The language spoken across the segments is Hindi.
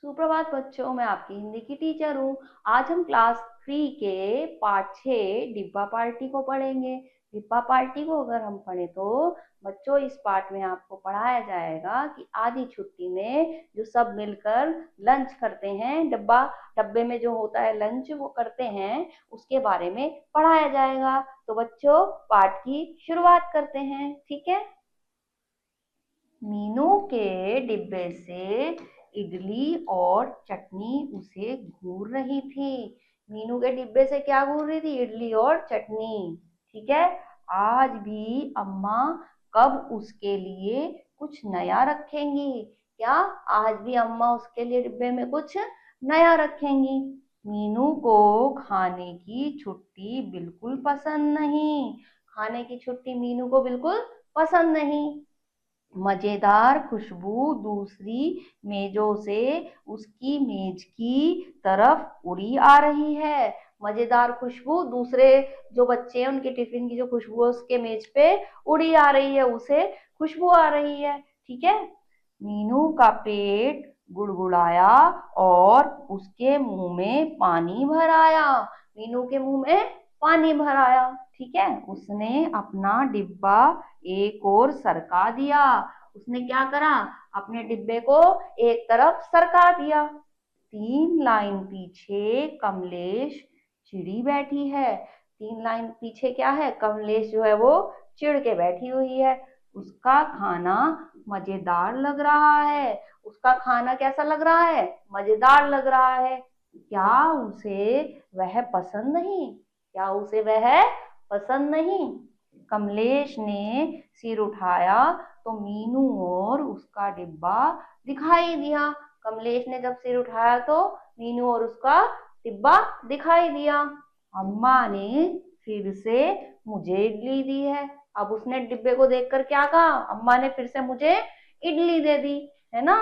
सुप्रभात बच्चों, मैं आपकी हिंदी की टीचर हूँ। आज हम क्लास 3 के पाठ 6 डिब्बा पार्टी को पढ़ेंगे। डिब्बा पार्टी को अगर हम पढ़े तो बच्चों इस पाठ में आपको पढ़ाया जाएगा कि आधी छुट्टी में जो सब मिलकर लंच करते हैं, डब्बे में जो होता है लंच वो करते हैं, उसके बारे में पढ़ाया जाएगा। तो बच्चों पाठ की शुरुआत करते हैं, ठीक है। मीनू के डिब्बे से इडली और चटनी उसे घूर रही थी। मीनू के डिब्बे से क्या घूर रही थी? इडली और चटनी, ठीक है। आज भी अम्मा कब उसके लिए कुछ नया रखेंगी? क्या आज भी अम्मा उसके लिए डिब्बे में कुछ नया रखेंगी? मीनू को खाने की छुट्टी बिल्कुल पसंद नहीं। खाने की छुट्टी मीनू को बिल्कुल पसंद नहीं। मजेदार खुशबू दूसरी मेजों से उसकी मेज की तरफ उड़ी आ रही है। मजेदार खुशबू दूसरे जो बच्चे हैं उनके टिफिन की जो खुशबू है उसके मेज पे उड़ी आ रही है, उसे खुशबू आ रही है, ठीक है। मीनू का पेट गुड़गुड़ाया और उसके मुंह में पानी भर आया। मीनू के मुंह में पानी भर आया, ठीक है। उसने अपना डिब्बा एक और सरका दिया। उसने क्या करा? अपने डिब्बे को एक तरफ सरका दिया। 3 लाइन पीछे कमलेश चिड़ी बैठी है। 3 लाइन पीछे क्या है? कमलेश जो है वो चिढ़ के बैठी हुई है। उसका खाना मजेदार लग रहा है। उसका खाना कैसा लग रहा है? मजेदार लग रहा है। क्या उसे वह पसंद नहीं? क्या उसे वह पसंद नहीं? कमलेश ने सिर उठाया तो मीनू और उसका डिब्बा दिखाई दिया। कमलेश ने जब सिर उठाया तो मीनू और उसका डिब्बा दिखाई दिया। अम्मा ने फिर से मुझे इडली दी है। अब उसने डिब्बे को देखकर क्या कहा? अम्मा ने फिर से मुझे इडली दे दी, है ना।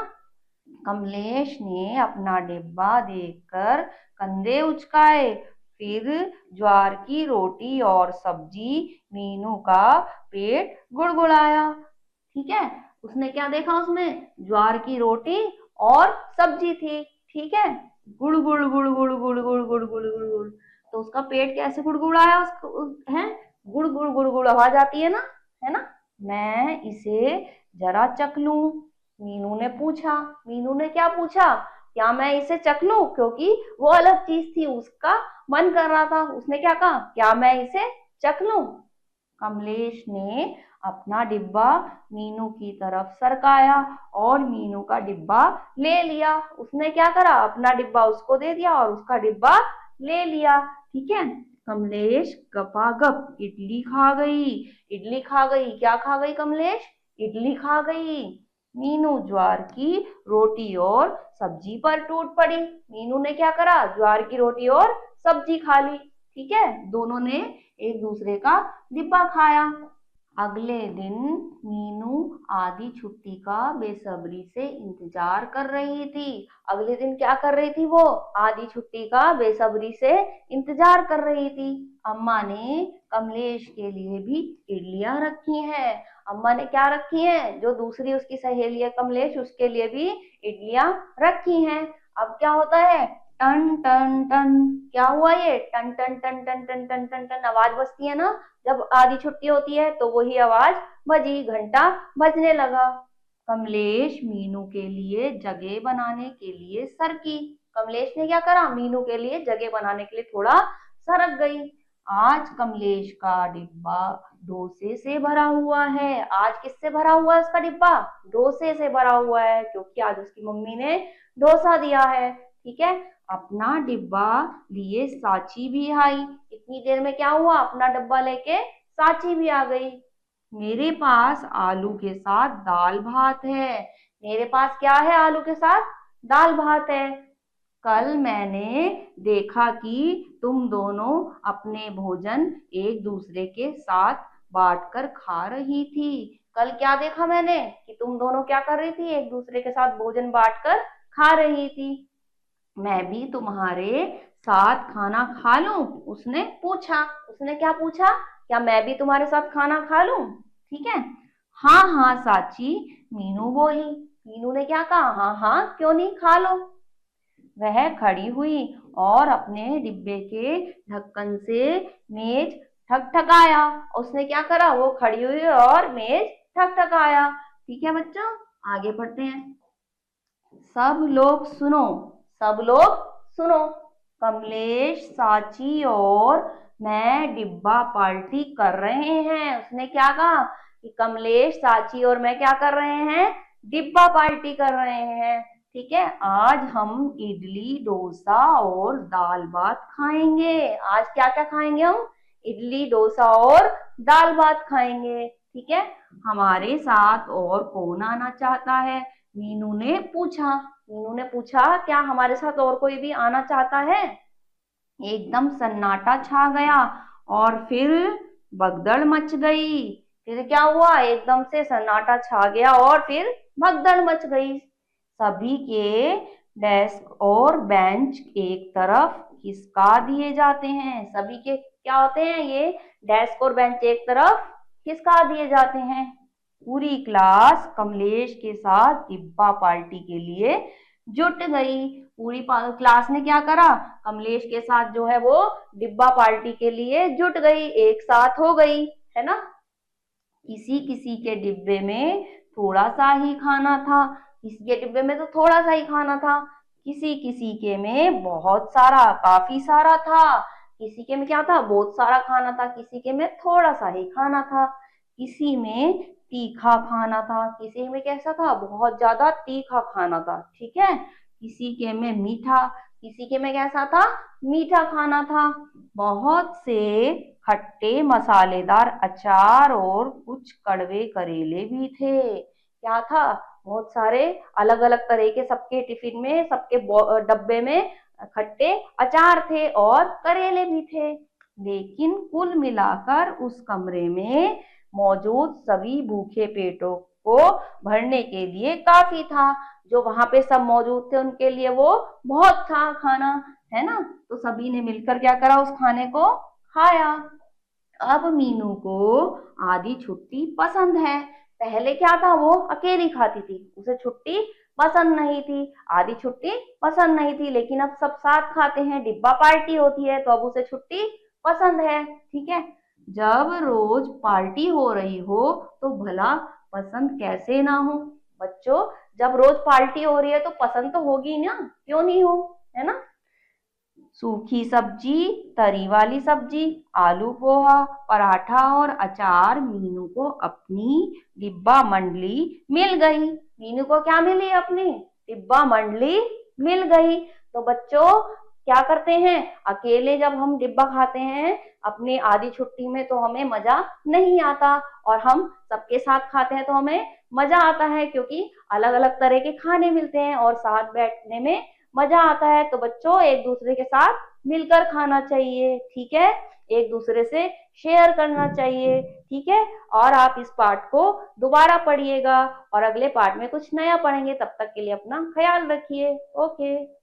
कमलेश ने अपना डिब्बा देखकर कंधे उचकाए। फिर ज्वार की रोटी और सब्जी मीनू का पेट गुड़गुड़ाया, ठीक है। उसने क्या देखा? उसमें ज्वार की रोटी और सब्जी थी, ठीक है। गुड़ गुड़ गुड़ गुड़ गुड़ गुड़ गुड़ गुड़ गुड़ गुड़, तो उसका पेट कैसे गुड़गुड़ाया? उसको है गुड़ गुड़ गुड़ गुड़ आवाज आती है ना। मैं इसे जरा चख लूं, मीनू ने पूछा। मीनू ने क्या पूछा? क्या मैं इसे चख लूं? क्योंकि वो अलग चीज थी, उसका मन कर रहा था। उसने क्या कहा? क्या मैं इसे चख लूं? कमलेश ने अपना डिब्बा मीनू की तरफ सरकाया और मीनू का डिब्बा ले लिया। उसने क्या करा? अपना डिब्बा उसको दे दिया और उसका डिब्बा ले लिया, ठीक है। कमलेश गपागप इडली खा गई। इडली खा गई। क्या खा गई कमलेश? इडली खा गई। मीनू ज्वार की रोटी और सब्जी पर टूट पड़ी। मीनू ने क्या करा? ज्वार की रोटी और सब्जी खा ली, ठीक है। दोनों ने एक दूसरे का डिब्बा खाया। अगले दिन मीनू आधी छुट्टी का बेसब्री से इंतजार कर रही थी। अगले दिन क्या कर रही थी वो? आधी छुट्टी का बेसब्री से इंतजार कर रही थी। अम्मा ने कमलेश के लिए भी इडलियां रखी हैं। अम्मा ने क्या रखी हैं? जो दूसरी उसकी सहेली है कमलेश, उसके लिए भी इडलियां रखी हैं। अब क्या होता है? टन टन टन। क्या हुआ? ये टन टन टन टन टन टन टन टन आवाज बजती है ना जब आधी छुट्टी होती है, तो वही आवाज बजी, घंटा बजने लगा। कमलेश मीनू के लिए जगह बनाने के लिए सरकी। कमलेश ने क्या करा? मीनू के लिए जगह बनाने के लिए थोड़ा सरक गई। आज कमलेश का डिब्बा डोसे से भरा हुआ है। आज किससे भरा हुआ है उसका डिब्बा? डोसे से भरा हुआ है, क्योंकि आज उसकी मम्मी ने डोसा दिया है, ठीक है। अपना डिब्बा लिए साची भी आई। इतनी देर में क्या हुआ? अपना डब्बा लेके साची भी आ गई। मेरे पास आलू के साथ दाल भात है। मेरे पास क्या है? आलू के साथ दाल भात है। कल मैंने देखा कि तुम दोनों अपने भोजन एक दूसरे के साथ बांटकर खा रही थी। कल क्या देखा मैंने? कि तुम दोनों क्या कर रही थी? एक दूसरे के साथ भोजन बांटकर खा रही थी। मैं भी तुम्हारे साथ खाना खा लूं? उसने पूछा। उसने क्या पूछा? क्या मैं भी तुम्हारे साथ खाना खा लूं? ठीक है। हाँ हाँ साची, मीनू बोली। मीनू ने क्या कहा? हाँ हाँ, क्यों नहीं, खा लो। वह खड़ी हुई और अपने डिब्बे के ढक्कन से मेज ठकठकाया। उसने क्या करा, वो खड़ी हुई और मेज ठकठकाया। ठीक है बच्चों, आगे पढ़ते हैं। सब लोग सुनो, सब लोग सुनो, कमलेश, साची और मैं डिब्बा पार्टी कर रहे हैं। उसने क्या कहा कि कमलेश, साची और मैं क्या कर रहे हैं, डिब्बा पार्टी कर रहे हैं। ठीक है, आज हम इडली, डोसा और दाल भात खाएंगे। आज क्या क्या खाएंगे हम, इडली, डोसा और दाल भात खाएंगे। ठीक है, हमारे साथ और कौन आना चाहता है, मीनू ने पूछा। मीनू ने पूछा क्या हमारे साथ और कोई भी आना चाहता है। एकदम सन्नाटा छा गया और फिर भगदड़ मच गई। फिर क्या हुआ, एकदम से सन्नाटा छा गया और फिर भगदड़ मच गई। सभी के डेस्क और बेंच एक तरफ खिसका दिए जाते हैं। सभी के क्या होते हैं, ये डेस्क और बेंच एक तरफ खिसका दिए जाते हैं। पूरी क्लास कमलेश के साथ डिब्बा पार्टी के लिए जुट गई। पूरी क्लास ने क्या करा, कमलेश के साथ जो है वो डिब्बा पार्टी के लिए जुट गई, एक साथ हो गई, है ना। किसी किसी के डिब्बे में थोड़ा सा ही खाना था, किसी के डिब्बे में तो थोड़ा सा ही खाना था, किसी किसी के में बहुत सारा, काफी सारा था। किसी के में क्या था, बहुत सारा खाना था, किसी के में थोड़ा सा ही खाना था। किसी में तीखा खाना था, किसी में कैसा था, बहुत ज्यादा तीखा खाना था। ठीक है, किसी के में मीठा, किसी के में कैसा था, मीठा खाना था। बहुत से खट्टे मसालेदार अचार और कुछ कड़वे करेले भी थे। क्या था, बहुत सारे अलग अलग तरह के सबके टिफिन में, सबके डब्बे में खट्टे अचार थे और करेले भी थे। लेकिन कुल मिलाकर उस कमरे में मौजूद सभी भूखे पेटों को भरने के लिए काफी था। जो वहां पे सब मौजूद थे उनके लिए वो बहुत था खाना, है ना। तो सभी ने मिलकर क्या करा, उस खाने को खाया। अब मीनू को आधी छुट्टी पसंद है। पहले क्या था, वो अकेली खाती थी, उसे छुट्टी पसंद नहीं थी, आधी छुट्टी पसंद नहीं थी। लेकिन अब सब साथ खाते हैं, डिब्बा पार्टी होती है, तो अब उसे छुट्टी पसंद है। ठीक है, जब रोज पार्टी हो रही हो तो भला पसंद कैसे ना हो। बच्चों, जब रोज पार्टी हो रही है तो पसंद तो होगी ना, क्यों नहीं हो, है ना। सूखी सब्जी, तरी वाली सब्जी, आलू पोहा, पराठा और अचार मीनू को अपनी डिब्बा मंडली मिल गई। मीनू को क्या मिली, अपनी डिब्बा मंडली मिल गई। तो बच्चों, क्या करते हैं, अकेले जब हम डिब्बा खाते हैं अपनी आधी छुट्टी में तो हमें मजा नहीं आता, और हम सबके साथ खाते हैं तो हमें मजा आता है, क्योंकि अलग अलग तरह के खाने मिलते हैं और साथ बैठने में मजा आता है। तो बच्चों, एक दूसरे के साथ मिलकर खाना चाहिए। ठीक है, एक दूसरे से शेयर करना चाहिए। ठीक है, और आप इस पाठ को दोबारा पढ़िएगा और अगले पाठ में कुछ नया पढ़ेंगे। तब तक के लिए अपना ख्याल रखिए। ओके।